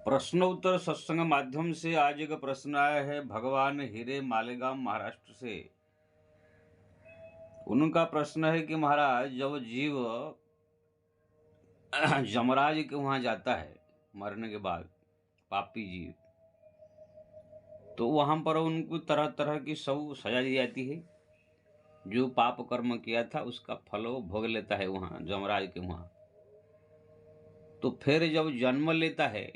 प्रश्नोत्तर सत्संग माध्यम से आज एक प्रश्न आया है भगवान हीरे मालेगांव महाराष्ट्र से। उनका प्रश्न है कि महाराज, जब जीव यमराज के वहां जाता है मरने के बाद, पापी जीव, तो वहां पर उनको तरह तरह की सब सजा दी जाती है। जो पाप कर्म किया था उसका फल वो भोग लेता है वहां यमराज के वहां। तो फिर जब जन्म लेता है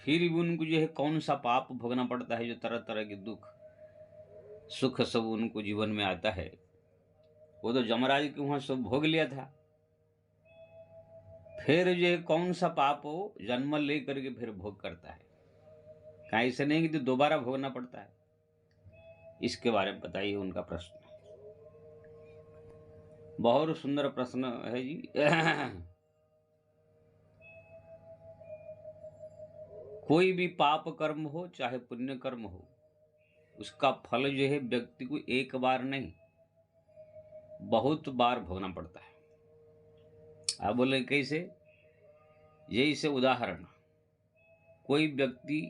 फिर भी उनको जो है कौन सा पाप भोगना पड़ता है, जो तरह तरह के दुख सुख सब उनको जीवन में आता है। वो तो यमराज के वहां सब भोग लिया था। फिर जो है कौन सा पाप वो जन्म ले करके फिर भोग करता है। कहीं ऐसे नहीं कि तो दोबारा भोगना पड़ता है। इसके बारे में बताइए उनका प्रश्न। बहुत सुंदर प्रश्न है जी। कोई भी पाप कर्म हो चाहे पुण्य कर्म हो, उसका फल जो है व्यक्ति को एक बार नहीं बहुत बार भोगना पड़ता है। आप बोले कैसे? यही से उदाहरण, कोई व्यक्ति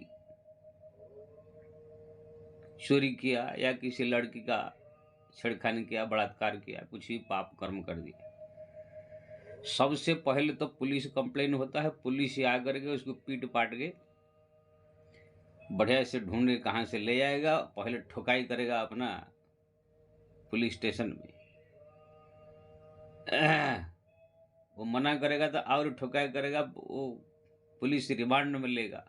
चोरी किया या किसी लड़की का छेड़खानी किया, बलात्कार किया, कुछ भी पाप कर्म कर दिया, सबसे पहले तो पुलिस कंप्लेन होता है। पुलिस आकर के उसको पीट पाट के बढ़िया से ढूंढ के कहाँ से ले आएगा। पहले ठुकाई करेगा अपना पुलिस स्टेशन में। वो मना करेगा तो और ठुकाई करेगा, वो पुलिस रिमांड में लेगा।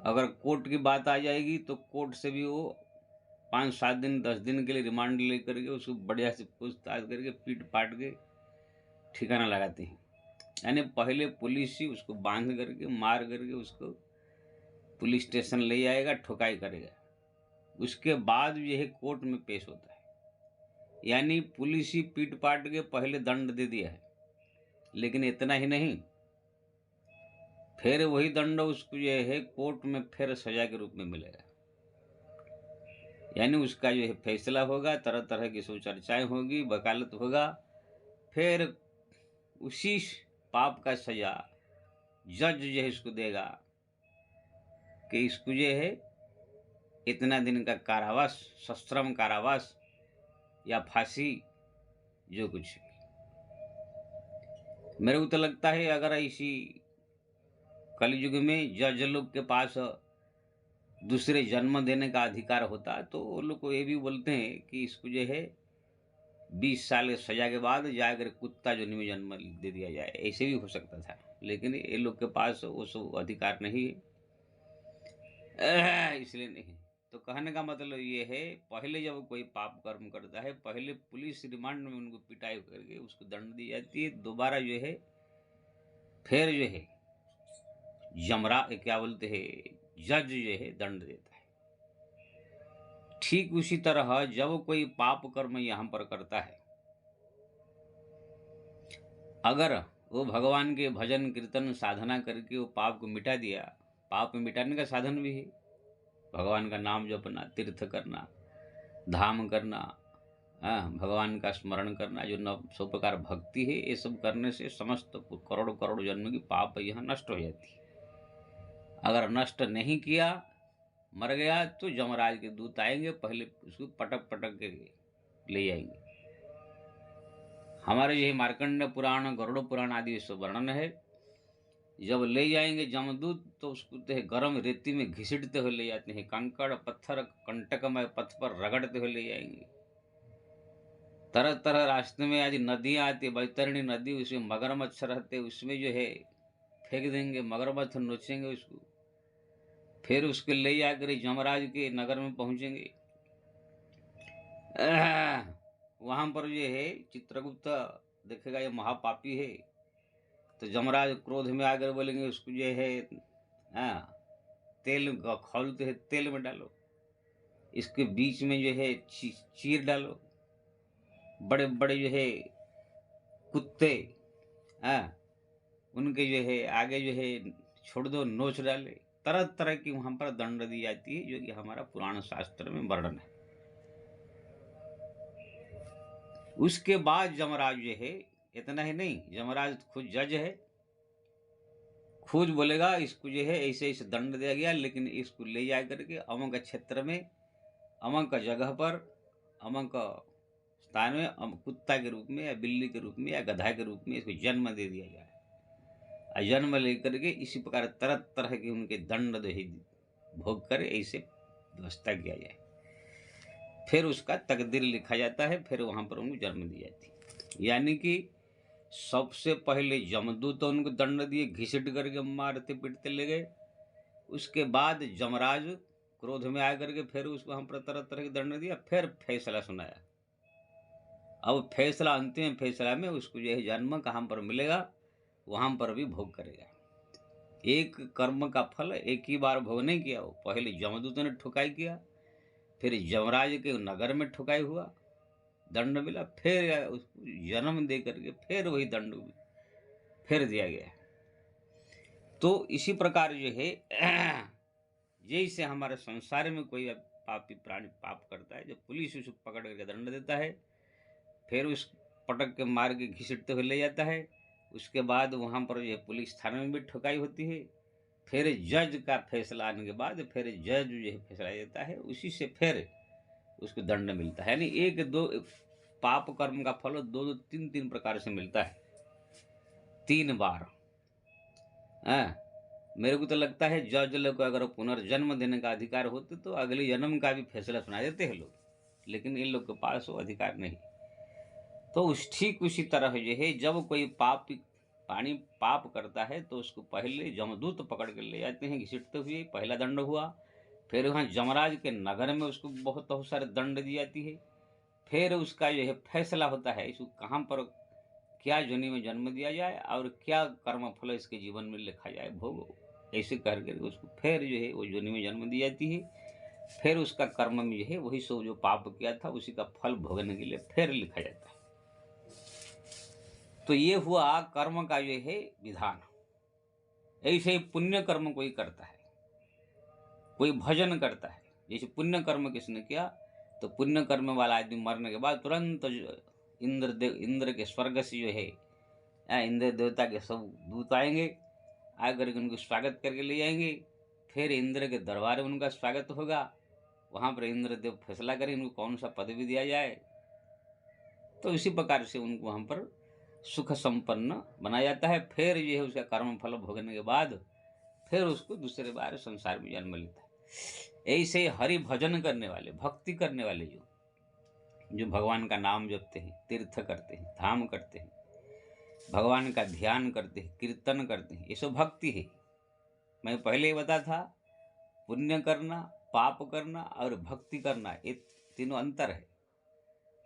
अगर कोर्ट की बात आ जाएगी तो कोर्ट से भी वो 5-7 दिन 10 दिन के लिए रिमांड ले करके उसको बढ़िया से पूछताछ करके पीट पाट के ठिकाना लगाते हैं। यानी पहले पुलिस ही उसको बांध करके मार करके उसको पुलिस स्टेशन ले आएगा, ठुकाई करेगा, उसके बाद यह कोर्ट में पेश होता है। यानी पुलिस ही पीट पाट के पहले दंड दे दिया है। लेकिन इतना ही नहीं, फिर वही दंड उसको जो है कोर्ट में फिर सजा के रूप में मिलेगा। यानी उसका जो है फैसला होगा, तरह तरह की सब चर्चाएं होगी, वकालत होगा, फिर उसी पाप का सजा जज जो है इसको देगा कि इसको जो है इतना दिन का कारावास, सश्रम कारावास या फांसी, जो कुछ। मेरे को तो लगता है अगर इसी कलयुग में जज लोग के पास दूसरे जन्म देने का अधिकार होता तो वो लोग को ये भी बोलते हैं कि इसको जो है 20 साल की सजा के बाद जाकर कुत्ता जो में जन्म दे दिया जाए, ऐसे भी हो सकता था। लेकिन ये लोग के पास वो सब अधिकार नहीं है, इसलिए नहीं। तो कहने का मतलब ये है, पहले जब कोई पाप कर्म करता है, पहले पुलिस रिमांड में उनको पिटाई करके उसको दंड दी जाती है। दोबारा जो है फिर जो है क्या बोलते हैं, जज जो है दंड देता है। ठीक उसी तरह जब कोई पाप कर्म यहां पर करता है, अगर वो भगवान के भजन कीर्तन साधना करके वो पाप को मिटा दिया, पाप मिटाने का साधन भी है भगवान का नाम जपना, तीर्थ करना, धाम करना, भगवान का स्मरण करना, जो 900 प्रकार भक्ति है, ये सब करने से समस्त करोड़ करोड़ जन्म की पाप यहाँ नष्ट हो जाती है। अगर नष्ट नहीं किया, मर गया, तो यमराज के दूत आएंगे, पहले उसको पटक पटक के ले जाएंगे। हमारे यही मार्कंड पुराण, गरुड़ पुराण आदि सब वर्णन है। जब ले जाएंगे जमदूत तो उसको गर्म रेती में घिसटते हुए ले जाते हैं, कंकड़ पत्थर कंटकमय पथ पर रगड़ते हुए ले जाएंगे। तरह तरह रास्ते में आज नदियां आती, बैतरणी नदी, उसमें मगरमच्छ रहते, उसमें जो है फेंक देंगे, मगरमच्छ नोचेंगे उसको। फिर उसको ले जाकर यमराज के नगर में पहुंचेंगे। वहां पर जो है चित्रगुप्त देखेगा ये महापापी है, तो यमराज क्रोध में आकर बोलेंगे उसको जो है तेल खौलते हैं, तेल में डालो, इसके बीच में जो है चीर डालो, बड़े बड़े जो है कुत्ते उनके जो है आगे जो है छोड़ दो, नोच डाले। तरह तरह की वहां पर दंड दी जाती है, जो कि हमारा पुराण शास्त्र में वर्णन है। उसके बाद यमराज जो है, इतना ही नहीं, यमराज खुद जज है, खूज बोलेगा इसको जो है ऐसे ऐसे दंड दिया गया, लेकिन इसको ले जा करके अमुक क्षेत्र में, अमुक जगह पर, अमुक स्थान में कुत्ता के रूप में या बिल्ली के रूप में या गधा के रूप में इसको जन्म दे दिया जाए। और जन्म लेकर के इसी प्रकार तरह तरह के उनके दंड भोग कर ऐसे व्यवस्था किया जाए। फिर उसका तकदीर लिखा जाता है, फिर वहाँ पर उनको जन्म दी जाती है। यानी कि सबसे पहले जमदूत तो उनको दंड दिए, घिसट करके मारते पीटते ले गए। उसके बाद जमराज क्रोध में आकर के फिर उसको हम पर तरह तरह के दंड दिया, फिर फैसला सुनाया। अब फैसला, अंतिम फैसला में उसको जो है जन्म कहाँ पर मिलेगा, वहाँ पर भी भोग करेगा। एक कर्म का फल एक ही बार भोग नहीं किया, वो पहले जमदूत ने ठुकाई किया, फिर जमराज के नगर में ठुकाई हुआ, दंड मिला, फिर उसको जन्म दे करके फिर वही दंड फिर दिया गया। तो इसी प्रकार जो है जैसे हमारे संसार में कोई पापी प्राणी पाप करता है, जब पुलिस उसको पकड़ करके दंड देता है, फिर उस पटक के मार के घिसटते हुए ले जाता है, उसके बाद वहाँ पर जो है पुलिस थाने में भी ठुकाई होती है, फिर जज का फैसला आने के बाद फिर जज जो है फैसला देता है, उसी से फिर उसको दंड मिलता है। यानी एक दो पाप कर्म का फल दो दो तीन तीन प्रकार से मिलता है, 3 बार। मेरे को तो लगता है जज लोग को अगर पुनर्जन्म देने का अधिकार होते तो अगले जन्म का भी फैसला सुना देते हैं लोग, लेकिन इन लोग के पास वो अधिकार नहीं। तो ठीक उसी तरह जो है जब कोई प्राणी पाप करता है तो उसको पहले जमदूत पकड़ कर ले जाते हैं घसीटते हुए, पहला दंड हुआ। फिर वहाँ जमराज के नगर में उसको बहुत सारे दंड दी जाती है। फिर उसका जो है फैसला होता है इसको कहाँ पर क्या योनि में जन्म दिया जाए और क्या कर्म फल इसके जीवन में लिखा जाए भोग, ऐसे करके उसको फिर जो है वो योनि में जन्म दी जाती है। फिर उसका कर्म में जो है वही सब जो पाप किया था उसी का फल भोगने के लिए फिर लिखा जाता है। तो ये हुआ कर्म का जो है विधान। ऐसे ही पुण्य कर्म कोई करता है, कोई भजन करता है। जैसे पुण्य कर्म किसने किया, तो पुण्य कर्म वाला आदमी मरने के बाद तुरंत इंद्र के स्वर्ग से जो है इंद्र देवता के सब दूत आएंगे, आकर के उनको स्वागत करके ले जाएंगे। फिर इंद्र के दरबार में उनका स्वागत होगा, वहाँ पर इंद्र देव फैसला करें उनको कौन सा पदवी दिया जाए। तो इसी प्रकार से उनको वहाँ पर सुख संपन्न बनाया जाता है। फिर जो है उसका कर्म फल भोगने के बाद फिर उसको दूसरे बार संसार में जन्म लेता है। ऐसे हरि भजन करने वाले, भक्ति करने वाले जो भगवान का नाम जपते हैं, तीर्थ करते हैं, धाम करते हैं, भगवान का ध्यान करते हैं, कीर्तन करते हैं, ये सब भक्ति है। मैं पहले ही बता था, पुण्य करना, पाप करना और भक्ति करना ये तीनों अंतर है।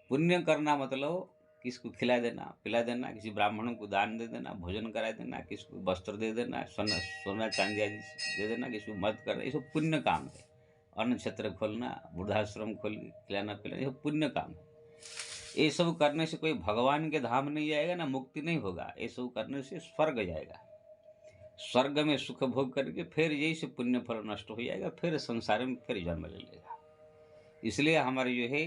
पुण्य करना मतलब किसको खिला देना पिला देना, किसी ब्राह्मणों को दान दे देना, भोजन करा देना, किसी को वस्त्र दे देना, सोना चांदी आदि दे देना, किसी को मदद करना, ये सब पुण्य काम है। अन्न क्षेत्र खोलना, वृद्धाश्रम खोल के खिलाना पिलाना, ये सब पुण्य काम है। ये सब करने से कोई भगवान के धाम नहीं जाएगा, ना मुक्ति नहीं होगा। ये सब करने से स्वर्ग जाएगा, स्वर्ग में सुख भोग करके फिर यही से पुण्य फल नष्ट हो जाएगा, फिर संसार में फिर जन्म ले लेगा। इसलिए हमारे जो है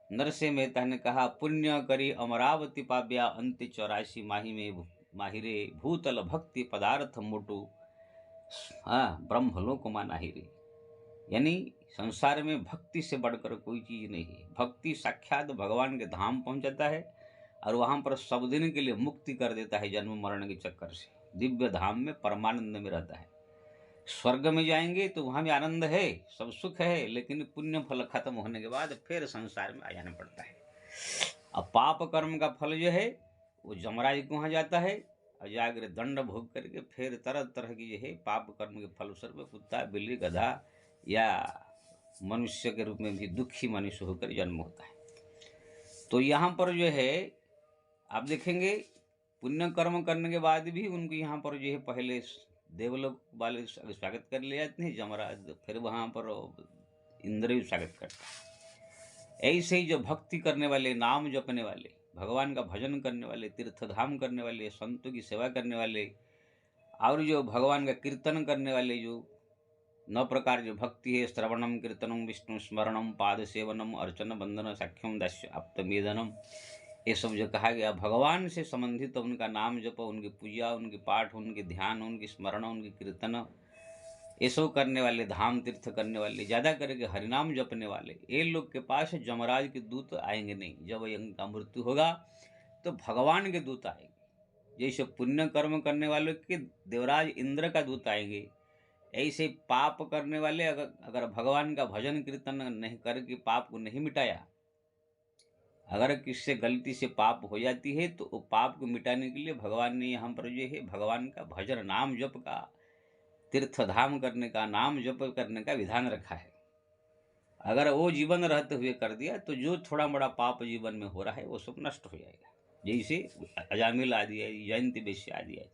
नरसिंह मेहता ने कहा, पुण्य करी अमरावती पाव्या अंत्य 84 माही में माहिरे भूतल भक्ति पदार्थ मोटू ब्रह्मलोक मानाहिरे। यानी संसार में भक्ति से बढ़कर कोई चीज नहीं है। भक्ति साक्षात भगवान के धाम पहुंचाता है और वहां पर सब दिन के लिए मुक्ति कर देता है जन्म मरण के चक्कर से। दिव्य धाम में परमानंद में रहता है। स्वर्ग में जाएंगे तो वहाँ भी आनंद है, सब सुख है, लेकिन पुण्य फल खत्म होने के बाद फिर संसार में आ जाना पड़ता है। अब पाप कर्म का फल जो है वो जमराज को वहाँ जाता है और जाकर दंड भोग करके फिर तरह तरह की जो है पाप कर्म के फल स्वरूप कुत्ता, बिल्ली, गधा या मनुष्य के रूप में भी दुखी मनुष्य होकर जन्म होता है। तो यहाँ पर जो है आप देखेंगे पुण्य कर्म करने के बाद भी उनको यहाँ पर जो है पहले देवलोक वाले स्वागत कर ले जाते हैं जमराज, फिर वहाँ पर इंद्र भी स्वागत करता है। ऐसे ही जो भक्ति करने वाले, नाम जपने वाले, भगवान का भजन करने वाले, तीर्थ धाम करने वाले, संतों की सेवा करने वाले और जो भगवान का कीर्तन करने वाले, जो 9 प्रकार जो भक्ति है, श्रवणम कीर्तनम विष्णु स्मरणम पाद सेवनम अर्चन बंदन साख्यम दास्य आप्तमेदनम, ये सब जो कहा गया भगवान से संबंधित उनका नाम जप, उनकी पूजा, उनके पाठ, उनके ध्यान, उनकी स्मरण, उनकी कीर्तन, ये सब करने वाले, धाम तीर्थ करने वाले, ज़्यादा करके हरिनाम जपने वाले, ये लोग के पास जमराज के दूत आएंगे नहीं। जब इनका मृत्यु होगा तो भगवान के दूत आएंगे। जैसे पुण्य कर्म करने वालों के देवराज इंद्र का दूत आएंगे, ऐसे पाप करने वाले अगर भगवान का भजन कीर्तन नहीं करके पाप को नहीं मिटाया, अगर किससे गलती से पाप हो जाती है तो वो पाप को मिटाने के लिए भगवान ने यहाँ पर जो है भगवान का भजन, नाम जप का, तीर्थ धाम करने का, नाम जप करने का विधान रखा है। अगर वो जीवन रहते हुए कर दिया तो जो थोड़ा बड़ा पाप जीवन में हो रहा है वो सब नष्ट हो जाएगा। जैसे अजामिल आदि है, जयंती वैश्य आदि है।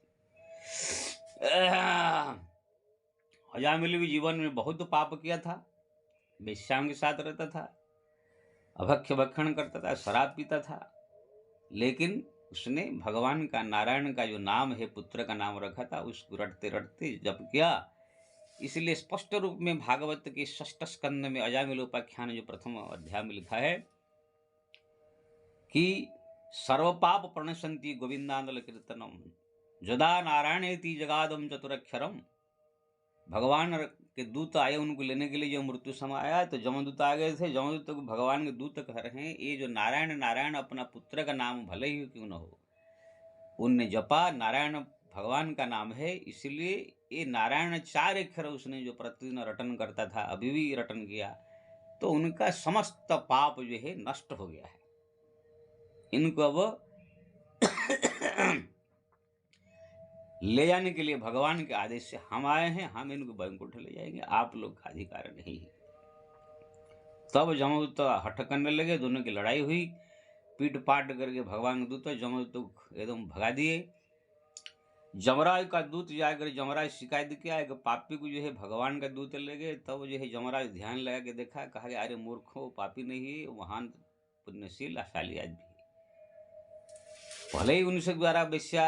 अजामिल भी जीवन में बहुत पाप किया था, वेश्याओं के साथ रहता था, अभक्ष्य भक्षण करता था, शराब पीता था, लेकिन उसने भगवान का, नारायण का जो नाम है, पुत्र का नाम रखा था, उसको रटते रटते जप किया। इसलिए स्पष्ट रूप में भागवत के षष्ठ स्कंद में अजामिल उपाख्यान जो प्रथम अध्याय में लिखा है कि सर्वपाप प्रणशंति गोविंदांदल कीर्तनम जदा नारायणेति जगादम चतुरक्षरम। भगवान के दूत आए उनको लेने के लिए, जो मृत्यु समय आया तो जमदूत आ गए थे। जमदूत को भगवान के दूत कह रहे हैं, ये जो नारायण, नारायण अपना पुत्र का नाम भले ही क्यों न हो, उनने जपा, नारायण भगवान का नाम है, इसलिए ये नारायण 4 अक्षर उसने जो प्रतिदिन रटन करता था, अभी भी रटन किया, तो उनका समस्त पाप जो है नष्ट हो गया है। इनको अब ले जाने के लिए भगवान के आदेश से हम आए हैं, हम इनको वैकुंठ ले जाएंगे, आप लोग का अधिकार नहीं है। तब जमदूत हठ करने लगे, दोनों की लड़ाई हुई, पीट पाट करके भगवान के दूत जमदूत एकदम भगा दिए। जमराज का दूत जाकर जमराज शिकायत किया कि पापी को जो है भगवान का दूत ले गए। तब जो है जमराज ध्यान लगा के देखा, कहा कि अरे मूर्खो, पापी नहीं है, महान पुण्यशील शाली आदमी है। भले ही उनसे द्वारा वेश्या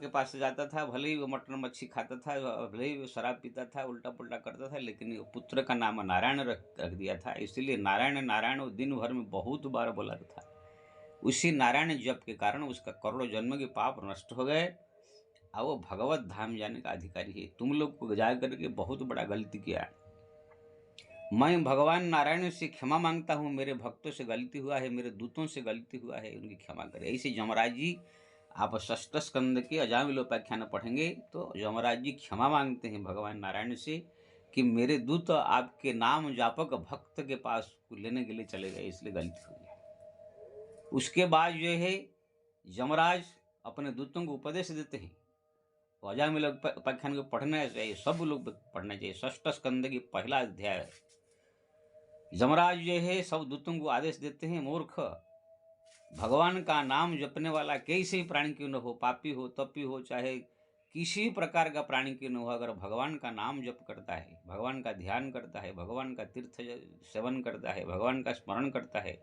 के पास जाता था, भले ही वो मटन मच्छी खाता था, भले ही वो शराब पीता था, उल्टा पुल्टा करता था, लेकिन पुत्र का नाम नारायण रख दिया था। इसलिए नारायण नारायण वो दिन भर में बहुत बार बोला था। उसी नारायण जप के कारण उसका करोड़ों जन्म के पाप नष्ट हो गए, और वो भगवत धाम जाने का अधिकारी है। तुम लोग को जा करके बहुत बड़ा गलती किया। मैं भगवान नारायण से क्षमा मांगता हूँ, मेरे भक्तों से गलती हुआ है, मेरे दूतों से गलती हुआ है, उनकी क्षमा करें। ऐसे जमराज जी, आप षष्ठ स्कंद के अजामिल उपाख्यान पढ़ेंगे तो जमराज जी क्षमा मांगते हैं भगवान नारायण से कि मेरे दूत आपके नाम जापक भक्त के पास लेने के लिए चले गए, इसलिए गलती हुई है। उसके बाद जो है जमराज अपने दूतों को उपदेश देते हैं। अजामिल उपाख्यान को पढ़ना चाहिए, सब लोग पढ़ना चाहिए। षष्ठ स्कंद की पहला अध्याय है। जमराज जो है सब दूतों को आदेश देते हैं, मूर्ख, भगवान का नाम जपने वाला कैसे ही प्राणी क्यों न हो, पापी हो, तपी हो, चाहे किसी प्रकार का प्राणी क्यों न हो, अगर भगवान का नाम जप करता है, भगवान का ध्यान करता है, भगवान का तीर्थ सेवन करता है, भगवान का स्मरण करता है,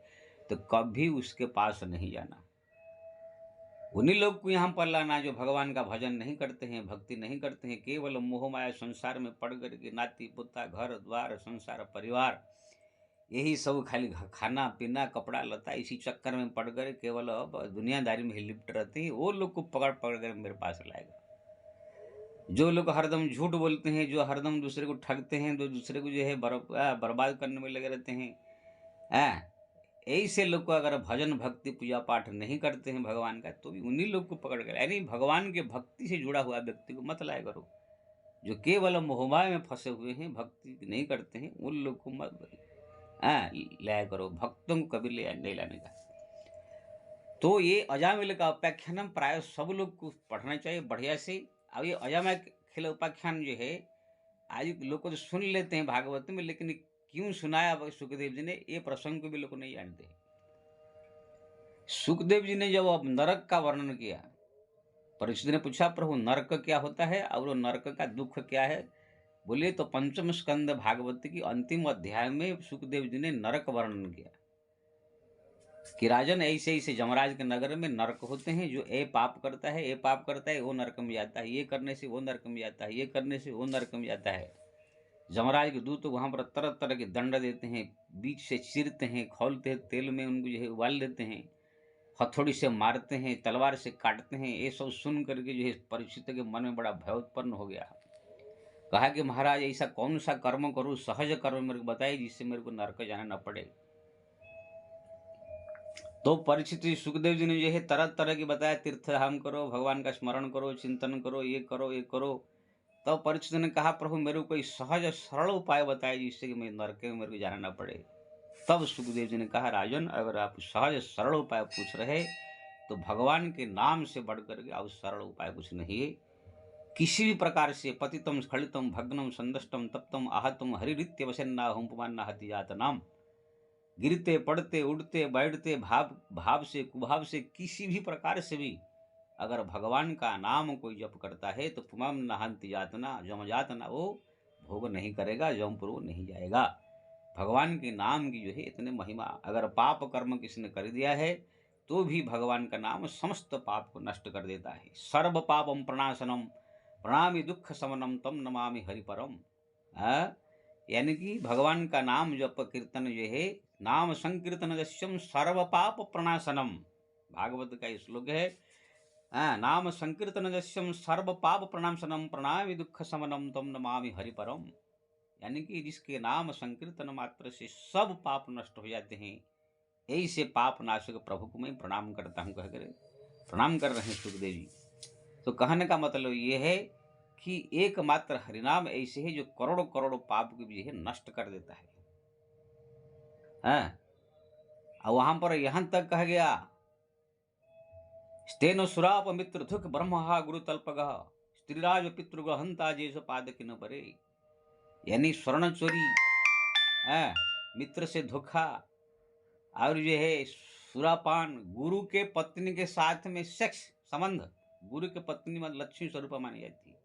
तो कभी उसके पास नहीं जाना। उन्हीं लोग को यहाँ पर लाना जो भगवान का भजन नहीं करते हैं, भक्ति नहीं करते हैं, केवल मोह माया संसार में पड़ करके नाती पुता, घर द्वार, संसार, परिवार, यही सब खाली खाना पीना, कपड़ा लता, इसी चक्कर में पड़ कर केवल अब दुनियादारी में ही लिप्त रहते हैं। वो लोग को पकड़ पकड़ कर मेरे पास लाएगा। जो लोग हरदम झूठ बोलते हैं, जो हरदम दूसरे को ठगते हैं, जो दूसरे को जो है बर्बाद करने में लगे रहते हैं, ऐसे लोग को अगर भजन भक्ति पूजा पाठ नहीं करते हैं भगवान का, तो भी उन्हीं लोग को पकड़ कर, यानी भगवान के भक्ति से जुड़ा हुआ व्यक्ति को मत लाया करो। जो केवल मोहमाया में फंसे हुए हैं, भक्ति नहीं करते हैं, उन लोग को मत लाया करो। भक्तों को कभी नहीं लाने का। तो ये अजामिल का उपाख्यान प्राय सब लोग को पढ़ना चाहिए बढ़िया से। अब ये अजामिल उपाख्यान जो है आज लोग को तो सुन लेते हैं भागवत में, लेकिन क्यों सुनाया सुखदेव जी ने, ये प्रसंग को भी लोग नहीं जानते। सुखदेव जी ने जब अब नरक का वर्णन किया, परीक्षित ने पूछा प्रभु नरक क्या होता है और वो नरक का दुख क्या है? बोलिए तो पंचम स्कंद भागवत की अंतिम अध्याय में सुखदेव जी ने नरक वर्णन किया कि राजन ऐसे ऐसे जमराज के नगर में नरक होते हैं। जो ए पाप करता है, ए पाप करता है, वो नरक में जाता है, ये करने से वो नरक में जाता है, ये करने से वो नरक में जाता है। जमराज के दूत वहाँ पर तरह तरह के दंड देते हैं, बीच से चीरते हैं, खोलते हैं, तेल में उनको जो है उबाल देते हैं, हथौड़ी से मारते हैं, तलवार से काटते हैं। ये सब सुन करके जो है परीक्षित के मन में बड़ा भय उत्पन्न हो गया। कहा कि महाराज ऐसा कौन सा कर्म करूं, सहज कर्म मेरे को बताइए जिससे मेरे को नरक जाना न पड़े। तो परीक्षित जी सुखदेव जी ने जो है तरह तरह की बताया, तीर्थ धाम करो, भगवान का स्मरण करो, चिंतन करो, ये करो ये करो। तब परीक्षित ने कहा प्रभु मेरे को कोई सहज सरल उपाय बताए जिससे कि मैं नरक में मेरे को जाना न पड़े। तब सुखदेव जी ने कहा राजन अगर आप सहज सरल उपाय पूछ रहे तो भगवान के नाम से बढ़ करके और सरल उपाय कुछ नहीं है। किसी भी प्रकार से पतितम स्खलितम भग्नम संदष्टम तप्तम आहतम हरिरित्य वसन्ना हुम पुमान्ना हति जात नाम। गिरते पड़ते उड़ते बैठते भाव से कुभाव से किसी भी प्रकार से भी अगर भगवान का नाम कोई जप करता है तो पुमाम नहंति जातना जम जातना वो भोग नहीं करेगा, जमपुर वो नहीं जाएगा। भगवान के नाम की जो है इतने महिमा। अगर पाप कर्म किसी ने कर दिया है तो भी भगवान का नाम समस्त पाप को नष्ट कर देता है। सर्व पापम प्रणाशनम प्रणामि दुख समनम तम नमामि हरिपरम। यानी कि भगवान का नाम जप कीर्तन जो है, नाम संकीर्तन दस्यम सर्व पाप प्रणाशनम, भागवत का श्लोक है। नाम संकीर्तन दस्यम सर्व पाप प्रणाशनम प्रणामि दुख समनम तम नमामि हरिपरम। यानी कि जिसके नाम संकीर्तन मात्र से सब पाप नष्ट हो जाते हैं, ऐसे पाप नाशक प्रभु को मैं प्रणाम करता हूँ कहकर प्रणाम कर रहे हैं सुखदेव जी। तो कहने का मतलब ये है कि एकमात्र हरिनाम ऐसे है जो करोड़ों करोड़ों पाप को भी नष्ट कर देता है। और वहां पर यहां तक कहा गया स्तेनो सुराप मित्र धुक ब्रह्महा गुरु तल्पगह स्त्रीराज पितृगहंता जैस पाद किन परे। यानी स्वर्ण चोरी, मित्र से धोखा और जो है सुरापान, गुरु के पत्नी के साथ में सेक्स संबंध, गुरु के पत्नी में लक्ष्मी स्वरूप मानी जाती है,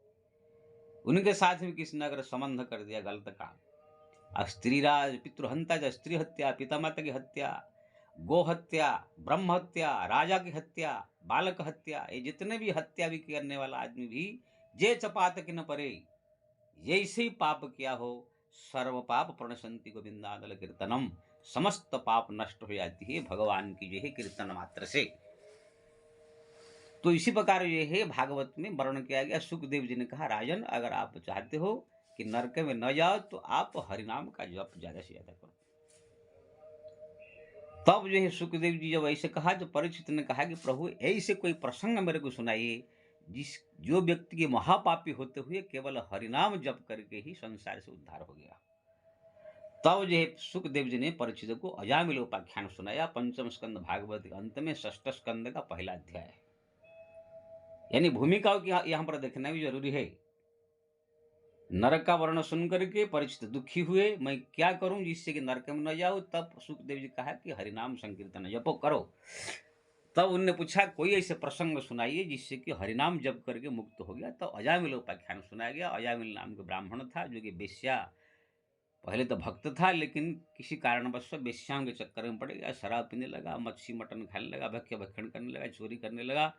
उनके साथ में किसी ने अगर संबंध कर दिया गलत काम। स्त्रीराज पितृहंता जो स्त्री हत्या, पिता माता की हत्या, गो हत्या, ब्रह्म हत्या, राजा की हत्या, बालक हत्या, ये जितने भी हत्या भी करने वाला आदमी भी जे चपात कि न परे, जैसे ही पाप किया हो सर्व पाप प्रणशंति गोविंदानल कीर्तनम, समस्त पाप नष्ट हो जाती है भगवान की जो है कीर्तन मात्र से। तो इसी प्रकार ये है भागवत में वर्णन किया गया। सुखदेव जी ने कहा राजन अगर आप चाहते हो कि नरक में न जाओ तो आप हरिनाम का जप ज्यादा से ज्यादा करो। तब जो है सुखदेव जी जब ऐसे कहा तो परीक्षित ने कहा कि प्रभु ऐसे कोई प्रसंग मेरे को सुनाइए जो व्यक्ति के महापापी होते हुए केवल हरिनाम जप करके ही संसार से उद्धार हो गया। तब जो है सुखदेव जी ने परीक्षित को अजामिल उपाख्यान सुनाया। पंचम स्कंद भागवत के अंत में षष्ठ स्कंद का पहला अध्याय है। यानी भूमिकाओं की यहाँ पर देखना भी जरूरी है। नरक का वर्ण सुन करके परीक्षित दुखी हुए, मैं क्या करूं जिससे कि नरक में न जाऊं। तब सुखदेव जी कहा कि हरिनाम संकीर्तन जपो करो। तब उनने पूछा कोई ऐसे प्रसंग सुनाइए जिससे कि हरिनाम जप करके मुक्त हो गया। तो अजामिल उपाख्यान सुनाया गया। अजामिल नाम के ब्राह्मण था जो कि बेश्या, पहले तो भक्त था लेकिन किसी कारणवश बेश्याओं के चक्कर में पड़ गया, शराब पीने लगा, मच्छी मटन खाने लगा, भक्ष्य भक्षण करने लगा, चोरी करने लगा।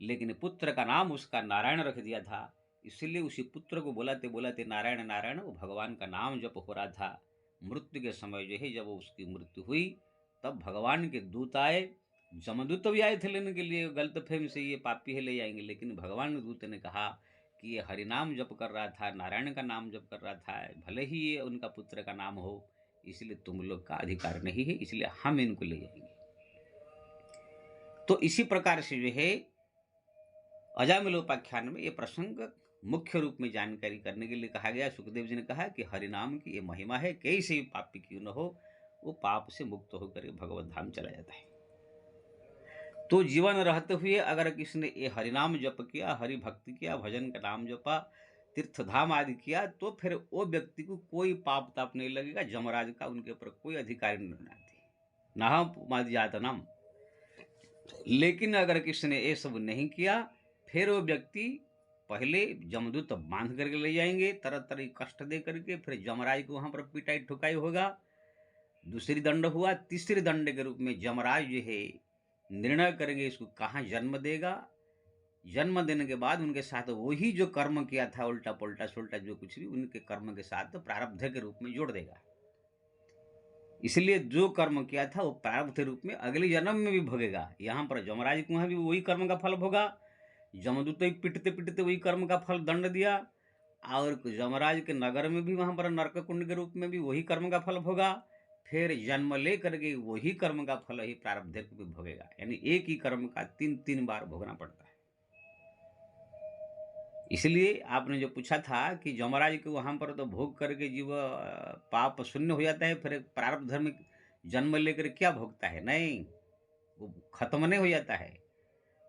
लेकिन पुत्र का नाम उसका नारायण रख दिया था, इसलिए उसी पुत्र को बुलाते बुलाते नारायण नारायण वो भगवान का नाम जप हो रहा था। मृत्यु के समय जो है जब उसकी मृत्यु हुई तब भगवान के दूत आए। जमदूत भी आए थे लेने के लिए, गलत फहमी से ये पापी है ले जाएंगे, लेकिन भगवान के दूत ने कहा कि ये हरिनाम जप कर रहा था, नारायण का नाम जप कर रहा था, भले ही ये उनका पुत्र का नाम हो, इसलिए तुम लोग का अधिकार नहीं है, इसलिए हम इनको ले जाएंगे। तो इसी प्रकार से जो है अजामिलोपाख्यान में ये प्रसंग मुख्य रूप में जानकारी करने के लिए कहा गया। सुखदेव जी ने कहा कि हरिनाम की ये महिमा है, कैसे भी पापी क्यों न हो वो पाप से मुक्त होकर भगवत धाम चला जाता है। तो जीवन रहते हुए अगर किसी ने ये हरिनाम जप किया, हरि भक्ति किया, भजन का नाम जपा, तीर्थ धाम आदि किया, तो फिर वो व्यक्ति को कोई पाप ताप नहीं लगेगा, जमराज का उनके ऊपर कोई अधिकार नहीं आती ना जातनम। लेकिन अगर किसी ने ये सब नहीं किया फिर वो व्यक्ति पहले जमदूत बांध करके ले जाएंगे, तरह तरह की कष्ट दे करके, फिर जमराज को वहां पर पिटाई ठुकाई होगा। दूसरी दंड हुआ, तीसरे दंड के रूप में जमराज जो है निर्णय करेंगे इसको कहाँ जन्म देगा। जन्म देने के बाद उनके साथ वही जो कर्म किया था उल्टा पुल्टा सुल्टा जो कुछ भी, उनके कर्म के साथ प्रारब्ध के रूप में जोड़ देगा। इसलिए जो कर्म किया था वो प्रारब्ध रूप में अगले जन्म में भी भोगेगा। यहाँ पर यमराज के वहाँ भी वही कर्म का फल भोगा, जमदूत ही पिटते पिटते वही कर्म का फल दंड दिया, और यमराज के नगर में भी वहाँ पर नरक कुंड के रूप में भी वही कर्म का फल भोगा, फिर जन्म ले करके वही कर्म का फल ही प्रारब्ध रूप में भोगेगा। यानी एक ही कर्म का 3 बार भोगना पड़ता है। इसलिए आपने जो पूछा था कि यमराज के वहाँ पर तो भोग करके जीव पाप शून्य हो जाता है, फिर प्रारब्ध धर्म जन्म लेकर क्या भोगता है? नहीं, वो खत्म नहीं हो जाता है।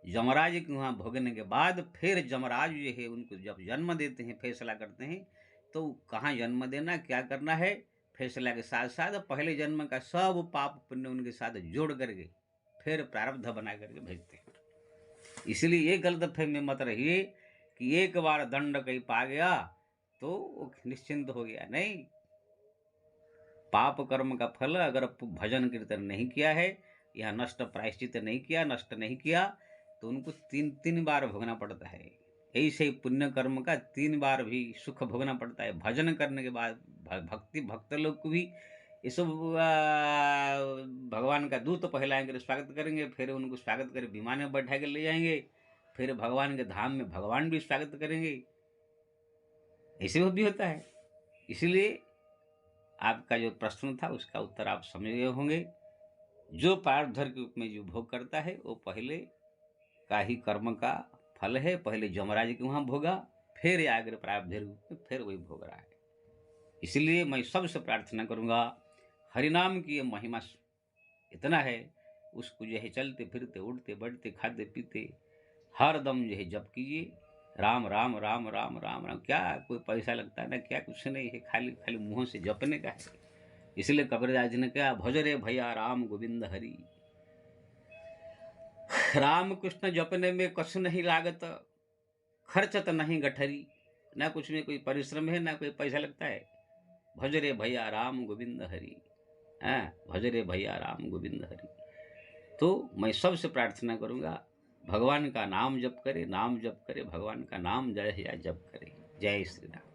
यमराज के वहाँ भोगने के बाद फिर यमराज जो है उनको जब जन्म देते हैं, फैसला करते हैं, तो कहाँ जन्म देना, क्या करना है, फैसला के साथ साथ पहले जन्म का सब पाप पुण्य उनके साथ जोड़ करके फिर प्रारब्ध बना करके भेजते हैं। इसलिए ये गलत फहमी मत रहिए कि एक बार दंड कहीं पा गया तो वो निश्चिंत हो गया। नहीं, पाप कर्म का फल अगर भजन कीर्तन नहीं किया है या नष्ट प्रायश्चित नहीं किया, नष्ट नहीं किया, तो उनको 3 बार भोगना पड़ता है। ऐसे ही पुण्य कर्म का 3 बार भी सुख भोगना पड़ता है। भजन करने के बाद भक्त लोग को भी ये सब भगवान का दूत पहले आएंगे, स्वागत करेंगे, फिर उनको स्वागत कर विमान में बैठा के ले जाएंगे, फिर भगवान के धाम में भगवान भी स्वागत करेंगे। ऐसे भी होता है। इसलिए आपका जो प्रश्न था उसका उत्तर आप समझ गए होंगे। जो प्रारब्ध के रूप में जो भोग करता है वो पहले का ही कर्म का फल है। पहले यमराज के वहाँ भोगा, फिर आगे प्रारब्ध रूप में फिर वही भोग रहा है। इसलिए मैं सबसे प्रार्थना करूँगा, हरिनाम की ये महिमा इतना है, उसको जो है चलते फिरते उठते बैठते खाते पीते हर दम जो है जप कीजिए। राम राम राम राम राम राम, क्या कोई पैसा लगता है ना, क्या कुछ नहीं है, खाली खाली मुँह से जपने का है। इसलिए कबीरदास जी ने कहा, भज रे भैया राम गोविंद हरि। राम कृष्ण जपने में कुछ नहीं लागत, खर्चत नहीं गठरी, ना कुछ में कोई परिश्रम है ना कोई पैसा लगता है। भज रे भैया राम गोविंद हरि, भज रे भैया राम गोविंद हरि। तो मैं सबसे प्रार्थना करूँगा, भगवान का नाम जप करे, नाम जप करे, भगवान का नाम जय जप करे। जय श्री राम।